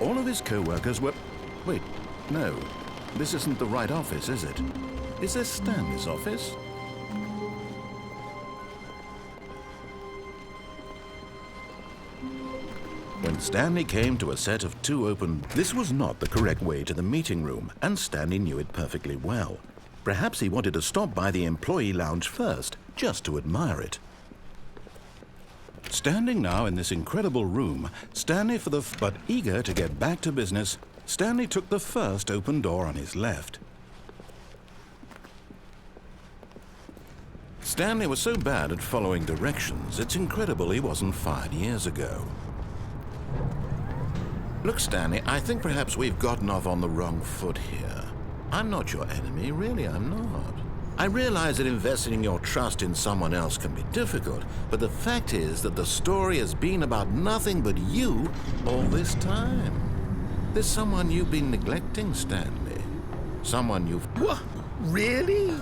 All of his co-workers were... Wait, no. This isn't the right office, is it? Is this Stanley's office? When Stanley came to a set of 2 open... This was not the correct way to the meeting room, and Stanley knew it perfectly well. Perhaps he wanted to stop by the employee lounge first, just to admire it. Standing now in this incredible room, Stanley but eager to get back to business, Stanley took the first open door on his left. Stanley was so bad at following directions, it's incredible he wasn't fired years ago. Look, Stanley, I think perhaps we've gotten off on the wrong foot here. I'm not your enemy, really, I'm not. I realize that investing your trust in someone else can be difficult, but the fact is that the story has been about nothing but you all this time. There's someone you've been neglecting, Stanley. Someone you've... What? Really?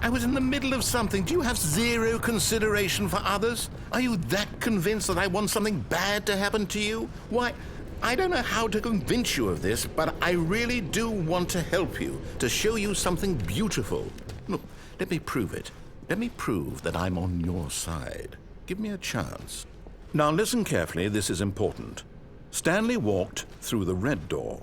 I was in the middle of something. Do you have zero consideration for others? Are you that convinced that I want something bad to happen to you? Why, I don't know how to convince you of this, but I really do want to help you, to show you something beautiful. Look, let me prove it. Let me prove that I'm on your side. Give me a chance. Now listen carefully, this is important. Stanley walked through the red door.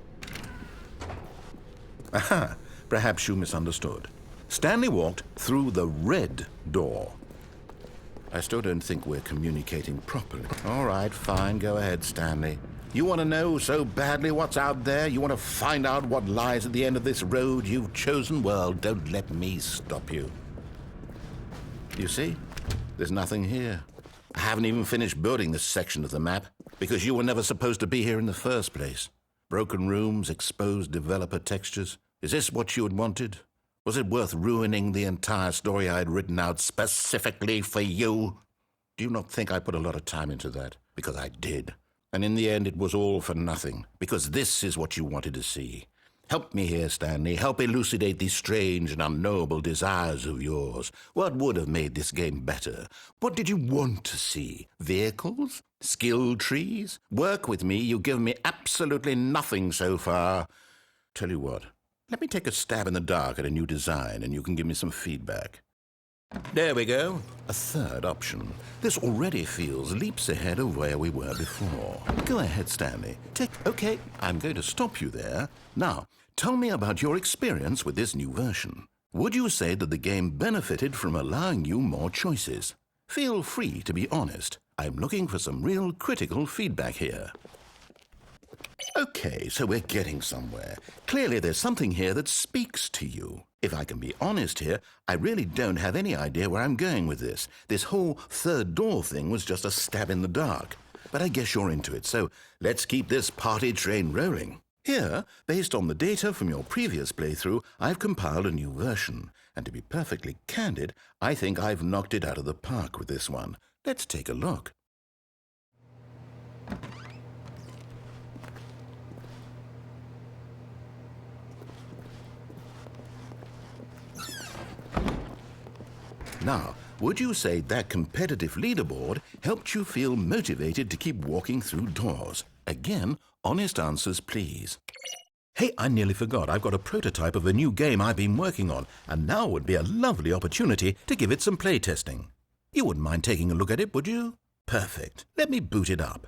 Aha, perhaps you misunderstood. Stanley walked through the red door. I still don't think we're communicating properly. All right, fine, go ahead, Stanley. You want to know so badly what's out there? You want to find out what lies at the end of this road you've chosen? Well, don't let me stop you. You see? There's nothing here. I haven't even finished building this section of the map, because you were never supposed to be here in the first place. Broken rooms, exposed developer textures. Is this what you had wanted? Was it worth ruining the entire story I had written out specifically for you? Do you not think I put a lot of time into that? Because I did. And in the end, it was all for nothing, because this is what you wanted to see. Help me here, Stanley. Help elucidate these strange and unknowable desires of yours. What would have made this game better? What did you want to see? Vehicles? Skill trees? Work with me. You've given me absolutely nothing so far. Tell you what, let me take a stab in the dark at a new design, and you can give me some feedback. There we go. A third option. This already feels leaps ahead of where we were before. Go ahead, Stanley. Okay, I'm going to stop you there. Now, tell me about your experience with this new version. Would you say that the game benefited from allowing you more choices? Feel free to be honest. I'm looking for some real critical feedback here. Okay, so we're getting somewhere. Clearly there's something here that speaks to you. If I can be honest here, I really don't have any idea where I'm going with this. This whole third door thing was just a stab in the dark. But I guess you're into it, so let's keep this party train rolling. Here, based on the data from your previous playthrough, I've compiled a new version. And to be perfectly candid, I think I've knocked it out of the park with this one. Let's take a look. Now, would you say that competitive leaderboard helped you feel motivated to keep walking through doors? Again, honest answers, please. Hey, I nearly forgot. I've got a prototype of a new game I've been working on, and now would be a lovely opportunity to give it some playtesting. You wouldn't mind taking a look at it, would you? Perfect. Let me boot it up.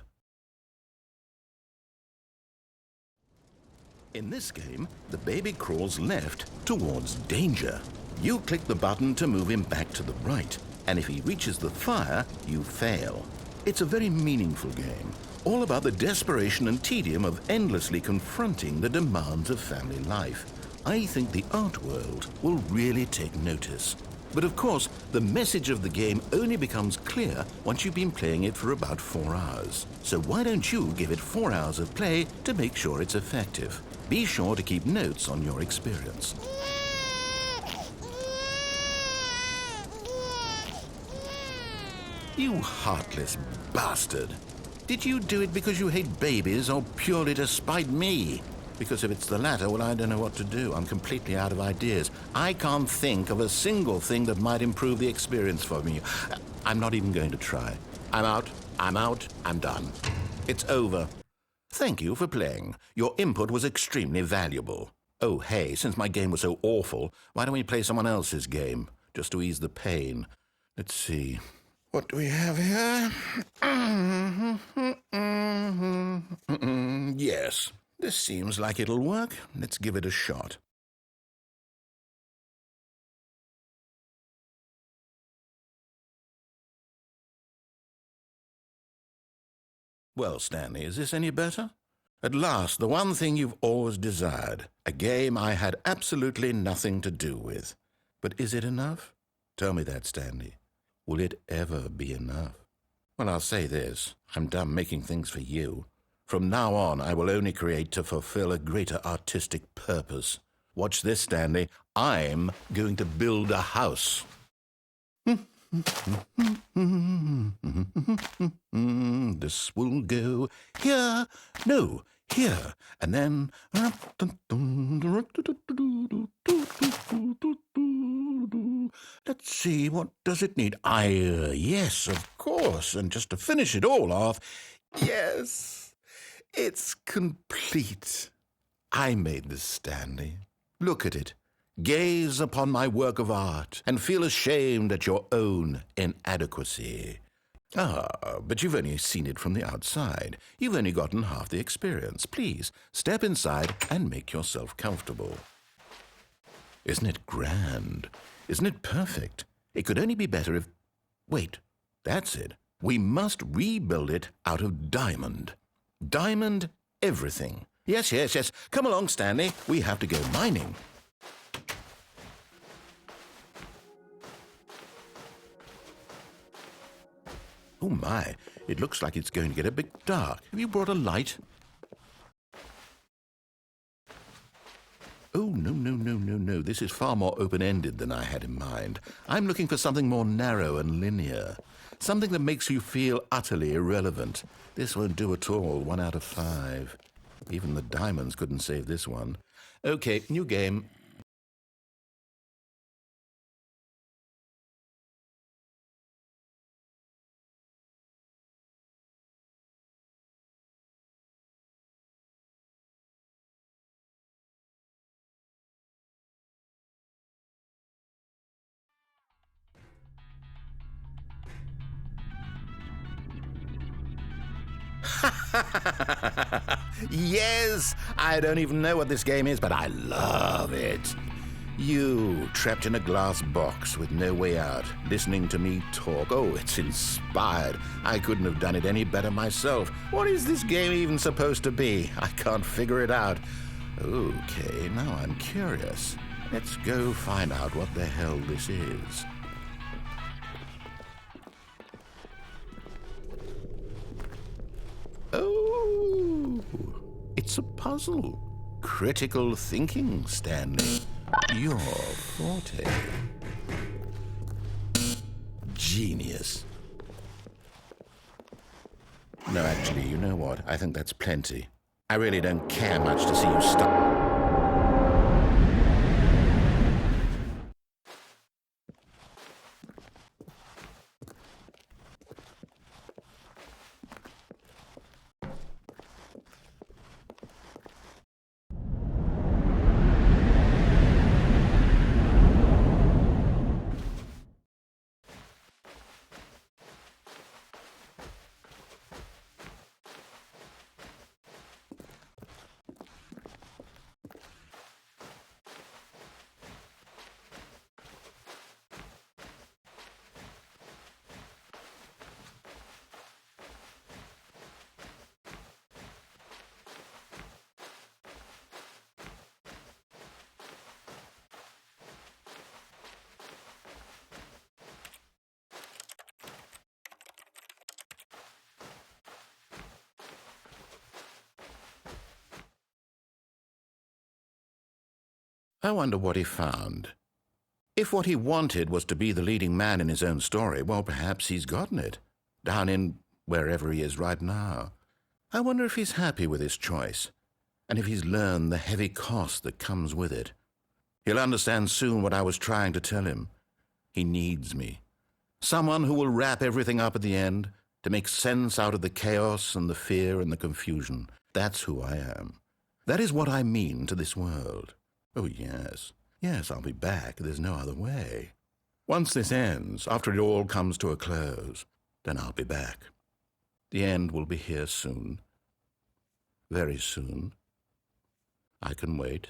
In this game, the baby crawls left towards danger. You click the button to move him back to the right, and if he reaches the fire, you fail. It's a very meaningful game, all about the desperation and tedium of endlessly confronting the demands of family life. I think the art world will really take notice. But of course, the message of the game only becomes clear once you've been playing it for about 4 hours. So why don't you give it 4 hours of play to make sure it's effective? Be sure to keep notes on your experience. You heartless bastard. Did you do it because you hate babies or purely to spite me? Because if it's the latter, well, I don't know what to do. I'm completely out of ideas. I can't think of a single thing that might improve the experience for me. I'm not even going to try. I'm out, I'm done. It's over. Thank you for playing. Your input was extremely valuable. Oh, hey, since my game was so awful, why don't we play someone else's game, just to ease the pain? Let's see. What do we have here? Yes, this seems like it'll work. Let's give it a shot. Well, Stanley, is this any better? At last, the one thing you've always desired, a game I had absolutely nothing to do with. But is it enough? Tell me that, Stanley. Will it ever be enough? Well, I'll say this. I'm done making things for you. From now on, I will only create to fulfill a greater artistic purpose. Watch this, Stanley. I'm going to build a house. This will go here, no, here, and then... Let's see, what does it need? Yes, of course, and just to finish it all off, yes, it's complete. I made this, Stanley. Look at it. Gaze upon my work of art and feel ashamed at your own inadequacy. Ah, but you've only seen it from the outside. You've only gotten half the experience. Please, step inside and make yourself comfortable. Isn't it grand? Isn't it perfect? It could only be better if... Wait, that's it. We must rebuild it out of diamond. Diamond everything. Yes. Come along, Stanley. We have to go mining. Oh my, it looks like it's going to get a bit dark. Have you brought a light? Oh, no. This is far more open-ended than I had in mind. I'm looking for something more narrow and linear. Something that makes you feel utterly irrelevant. This won't do at all, 1 out of 5. Even the diamonds couldn't save this one. Okay, new game. Yes! I don't even know what this game is, but I love it. You, trapped in a glass box with no way out, listening to me talk. Oh, it's inspired. I couldn't have done it any better myself. What is this game even supposed to be? I can't figure it out. Okay, now I'm curious. Let's go find out what the hell this is. Oh, it's a puzzle. Critical thinking, Stanley. Your forte. Genius. No, actually, you know what? I think that's plenty. I really don't care much to see you stop. I wonder what he found. If what he wanted was to be the leading man in his own story, well, perhaps he's gotten it, down in wherever he is right now. I wonder if he's happy with his choice, and if he's learned the heavy cost that comes with it. He'll understand soon what I was trying to tell him. He needs me. Someone who will wrap everything up at the end, to make sense out of the chaos and the fear and the confusion. That's who I am. That is what I mean to this world. Oh, yes. Yes, I'll be back. There's no other way. Once this ends, after it all comes to a close, then I'll be back. The end will be here soon. Very soon. I can wait.